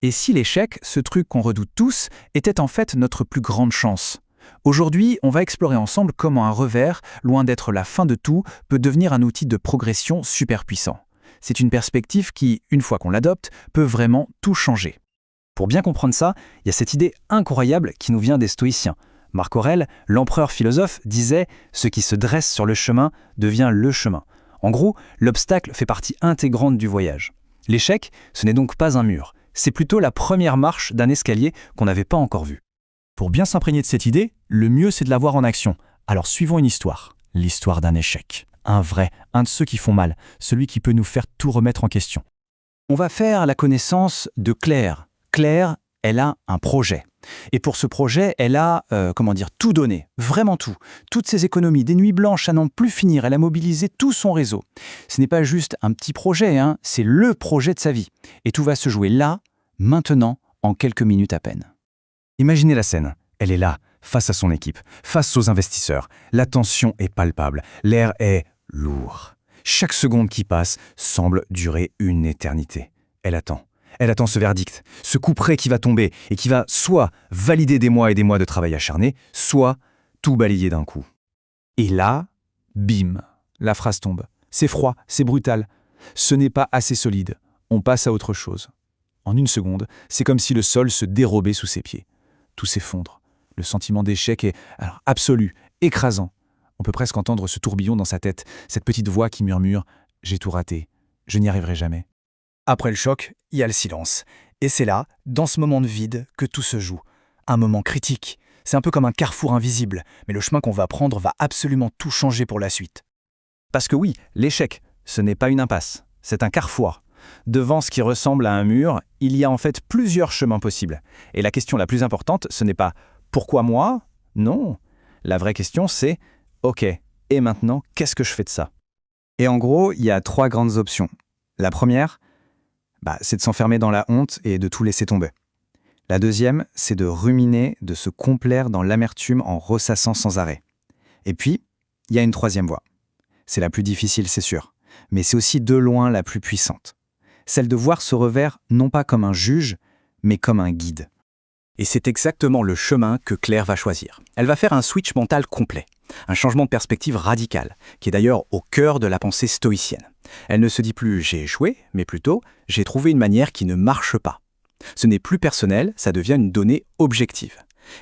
Et si l'échec, ce truc qu'on redoute tous, était en fait notre plus grande chance? Aujourd'hui, on va explorer ensemble comment un revers, loin d'être la fin de tout, peut devenir un outil de progression super puissant. C'est une perspective qui, une fois qu'on l'adopte, peut vraiment tout changer. Pour bien comprendre ça, il y a cette idée incroyable qui nous vient des stoïciens. Marc Aurèle, l'empereur philosophe, disait « Ce qui se dresse sur le chemin devient le chemin ». En gros, l'obstacle fait partie intégrante du voyage. L'échec, ce n'est donc pas un mur, c'est plutôt la première marche d'un escalier qu'on n'avait pas encore vu. Pour bien s'imprégner de cette idée, le mieux c'est de la voir en action. Alors suivons une histoire, l'histoire d'un échec. Un vrai, un de ceux qui font mal, celui qui peut nous faire tout remettre en question. On va faire la connaissance de Claire. Claire, elle a un projet. Et pour ce projet, elle a, tout donné, vraiment tout. Toutes ses économies, des nuits blanches à n'en plus finir, elle a mobilisé tout son réseau. Ce n'est pas juste un petit projet, c'est le projet de sa vie. Et tout va se jouer là, maintenant, en quelques minutes à peine. Imaginez la scène. Elle est là, face à son équipe, face aux investisseurs. La tension est palpable, l'air est lourd. Chaque seconde qui passe semble durer une éternité. Elle attend. Elle attend ce verdict, ce coup près qui va tomber et qui va soit valider des mois et des mois de travail acharné, soit tout balayer d'un coup. Et là, bim, la phrase tombe. C'est froid, c'est brutal. Ce n'est pas assez solide. On passe à autre chose. En une seconde, c'est comme si le sol se dérobait sous ses pieds. Tout s'effondre. Le sentiment d'échec est absolu, écrasant. On peut presque entendre ce tourbillon dans sa tête, cette petite voix qui murmure « J'ai tout raté, je n'y arriverai jamais ». Après le choc, il y a le silence. Et c'est là, dans ce moment de vide, que tout se joue. Un moment critique. C'est un peu comme un carrefour invisible, mais le chemin qu'on va prendre va absolument tout changer pour la suite. Parce que oui, l'échec, ce n'est pas une impasse, c'est un carrefour. Devant ce qui ressemble à un mur, il y a en fait plusieurs chemins possibles. Et la question la plus importante, ce n'est pas « pourquoi moi ?» Non. La vraie question, c'est « ok, et maintenant, qu'est-ce que je fais de ça ?» Et en gros, il y a 3 grandes options. La première, c'est de s'enfermer dans la honte et de tout laisser tomber. La deuxième, c'est de ruminer, de se complaire dans l'amertume en ressassant sans arrêt. Et puis, il y a une troisième voie. C'est la plus difficile, c'est sûr, mais c'est aussi de loin la plus puissante. Celle de voir ce revers non pas comme un juge, mais comme un guide. Et c'est exactement le chemin que Claire va choisir. Elle va faire un switch mental complet, un changement de perspective radical, qui est d'ailleurs au cœur de la pensée stoïcienne. Elle ne se dit plus « j'ai échoué », mais plutôt « j'ai trouvé une manière qui ne marche pas ». Ce n'est plus personnel, ça devient une donnée objective.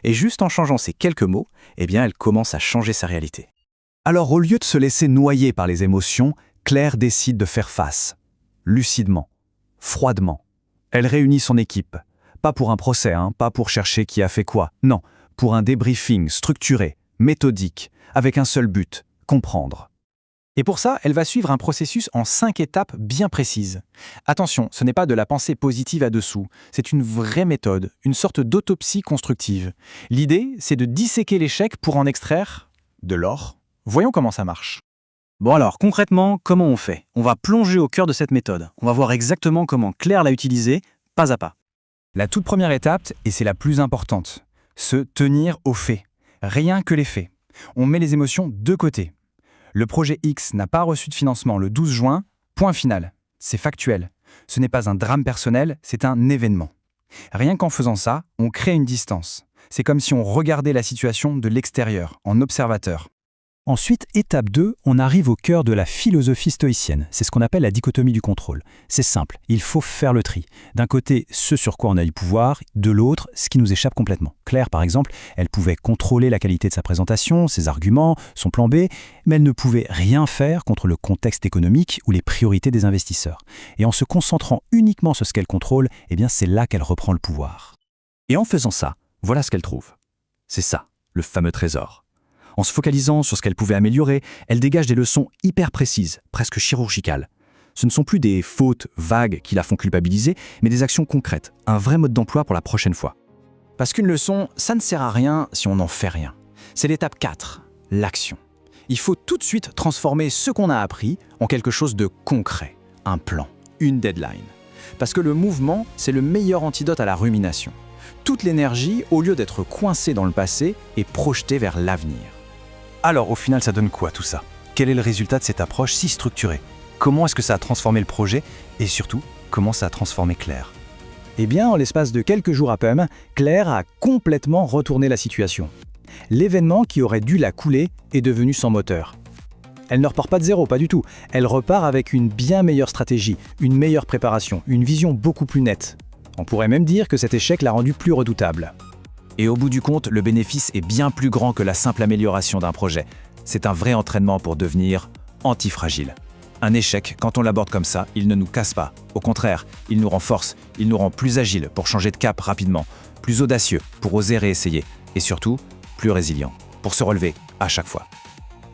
Et juste en changeant ces quelques mots, elle commence à changer sa réalité. Alors au lieu de se laisser noyer par les émotions, Claire décide de faire face, lucidement, froidement. Elle réunit son équipe. Pas pour un procès, pas pour chercher qui a fait quoi. Non, pour un débriefing structuré, méthodique, avec un seul but, comprendre. Et pour ça, elle va suivre un processus en 5 étapes bien précises. Attention, ce n'est pas de la pensée positive à dessous, c'est une vraie méthode, une sorte d'autopsie constructive. L'idée, c'est de disséquer l'échec pour en extraire de l'or. Voyons comment ça marche. Bon alors, concrètement, comment on fait ? On va plonger au cœur de cette méthode. On va voir exactement comment Claire l'a utilisée, pas à pas. La toute première étape, et c'est la plus importante, se tenir aux faits. Rien que les faits. On met les émotions de côté. Le projet X n'a pas reçu de financement le 12 juin, point final. C'est factuel. Ce n'est pas un drame personnel, c'est un événement. Rien qu'en faisant ça, on crée une distance. C'est comme si on regardait la situation de l'extérieur, en observateur. Ensuite, étape 2, on arrive au cœur de la philosophie stoïcienne. C'est ce qu'on appelle la dichotomie du contrôle. C'est simple, il faut faire le tri. D'un côté, ce sur quoi on a du pouvoir, de l'autre, ce qui nous échappe complètement. Claire, par exemple, elle pouvait contrôler la qualité de sa présentation, ses arguments, son plan B, mais elle ne pouvait rien faire contre le contexte économique ou les priorités des investisseurs. Et en se concentrant uniquement sur ce qu'elle contrôle, c'est là qu'elle reprend le pouvoir. Et en faisant ça, voilà ce qu'elle trouve. C'est ça, le fameux trésor. En se focalisant sur ce qu'elle pouvait améliorer, elle dégage des leçons hyper précises, presque chirurgicales. Ce ne sont plus des fautes vagues qui la font culpabiliser, mais des actions concrètes, un vrai mode d'emploi pour la prochaine fois. Parce qu'une leçon, ça ne sert à rien si on n'en fait rien. C'est l'étape 4, l'action. Il faut tout de suite transformer ce qu'on a appris en quelque chose de concret, un plan, une deadline. Parce que le mouvement, c'est le meilleur antidote à la rumination. Toute l'énergie, au lieu d'être coincée dans le passé, est projetée vers l'avenir. Alors, au final, ça donne quoi tout ça ? Quel est le résultat de cette approche si structurée ? Comment est-ce que ça a transformé le projet ? Et surtout, comment ça a transformé Claire ? Eh bien, en l'espace de quelques jours à peine, Claire a complètement retourné la situation. L'événement qui aurait dû la couler est devenu sans moteur. Elle ne repart pas de zéro, pas du tout. Elle repart avec une bien meilleure stratégie, une meilleure préparation, une vision beaucoup plus nette. On pourrait même dire que cet échec l'a rendue plus redoutable. Et au bout du compte, le bénéfice est bien plus grand que la simple amélioration d'un projet. C'est un vrai entraînement pour devenir antifragile. Un échec, quand on l'aborde comme ça, il ne nous casse pas. Au contraire, il nous renforce, il nous rend plus agiles pour changer de cap rapidement, plus audacieux pour oser réessayer, et surtout, plus résilients pour se relever à chaque fois.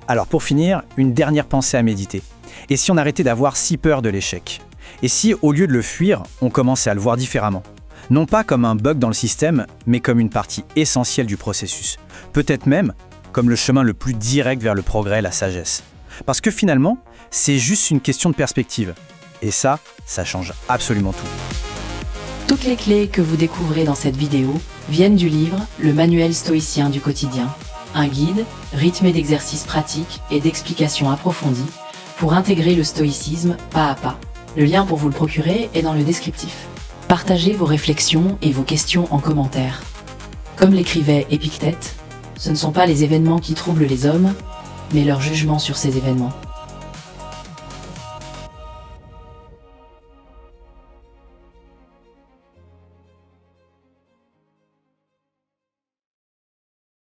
Alors pour finir, une dernière pensée à méditer. Et si on arrêtait d'avoir si peur de l'échec? Et si, au lieu de le fuir, on commençait à le voir différemment? Non pas comme un bug dans le système, mais comme une partie essentielle du processus. Peut-être même comme le chemin le plus direct vers le progrès, la sagesse. Parce que finalement, c'est juste une question de perspective. Et ça change absolument tout. Toutes les clés que vous découvrez dans cette vidéo viennent du livre « Le manuel stoïcien du quotidien », un guide rythmé d'exercices pratiques et d'explications approfondies pour intégrer le stoïcisme pas à pas. Le lien pour vous le procurer est dans le descriptif. Partagez vos réflexions et vos questions en commentaire. Comme l'écrivait Épictète, ce ne sont pas les événements qui troublent les hommes, mais leur jugement sur ces événements.